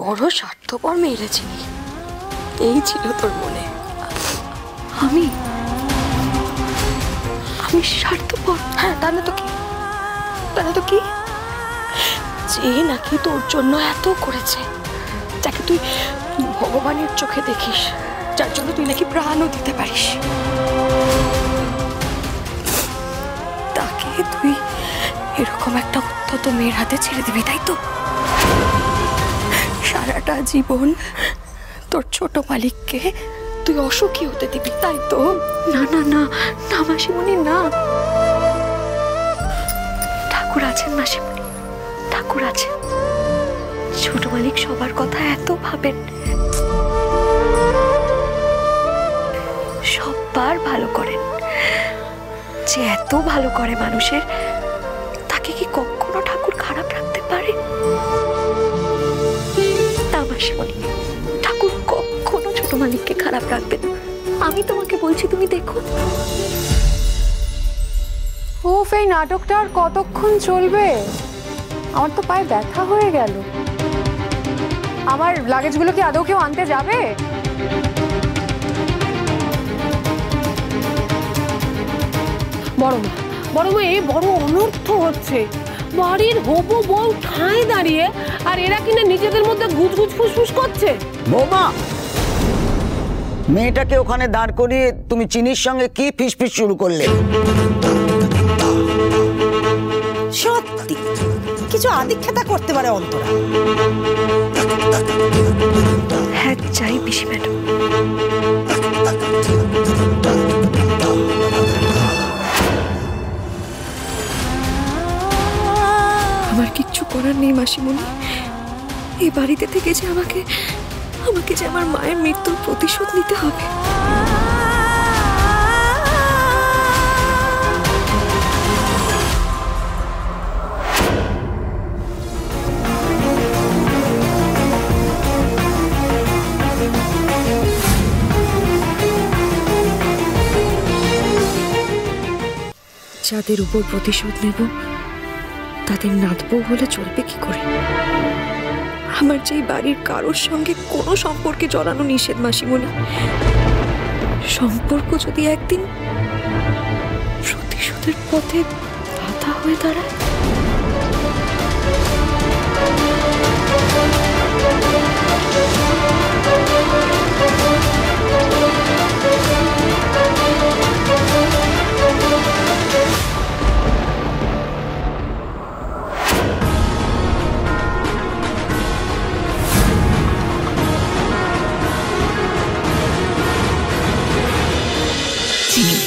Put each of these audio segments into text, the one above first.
বড় স্বার্থপর মেয়েরে চিনি, এই ছিল তোর মনে। আমি আমি স্বার্থপর? হ্যাঁ, তা না তো কি, তা না তো কি? যে নাকি তোর জন্য এত করেছে, যাকে তুই ভগবানের চোখে দেখিস, যার জন্য তুই নাকি প্রাণও দিতে পারিস, তাকে তুই এরকম একটা উদ্ধত মেয়ের হাতে ছেড়ে দিবি, তাই তো? সারাটা জীবন তোর ছোট মালিককে তুই অসুখী হতে দিবি, তাই তো? না না না না মাসিমণি, না। ঠাকুর আছেন মাসিমণি, ঠাকুর আছেন। ছোট মালিক সবার কথা এত ভাবেন, সববার ভালো করেন। যে এত ভালো করে মানুষের, তাকে কি কখনো ঠাকুর খারাপ রাখতে পারে? তা মাসিমণি, ঠাকুর কখনো ছোট মালিককে খারাপ রাখবে না। আমি তোমাকে বলছি, তুমি দেখো। ও এই নাটকটা আর কতক্ষণ চলবে? আমার তো পায়ে ব্যথা হয়ে গেল। আমার লাগেজগুলো কি আদৌ কেউ আনতে যাবে? বড় মা, এই বড় অনর্থ হচ্ছে। বাড়ির হবু বউ ঠাঁই দাঁড়িয়ে, আর এরা কিনা নিজেদের মধ্যে গুজগুজ ফুসফুস করছে। বৌমা, মেয়েটাকে ওখানে দাঁড় করিয়ে তুমি চিনির সঙ্গে কি ফিসফিস শুরু করলে? সত্যি কিছু আদিক্ষেতা করতে পারে অন্তরা। হ্যাঁ চাই পিসি ম্যাডাম। আমার কিচ্ছু করার নেই মাসিমণি। এই বাড়িতে থেকে যে আমাকে যে আমার মায়ের মৃত্যুর প্রতিশোধ নিতে হবে। যাদের উপর প্রতিশোধ নেব, তাদের নাতবউ হলে চলবে কি করে? আমার যেই বাড়ির কারোর সঙ্গে কোনো সম্পর্কে জড়ানো নিষেধ মাসিমণি। সম্পর্ক যদি একদিন প্রতিশোধের পথে বাধা হয়ে দাঁড়ায়,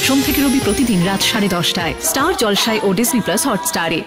সোম থেকে রবি প্রতিদিন রাত 10:30টায় স্টার জলসায় ও ডিজনি প্লাস হটস্টারে।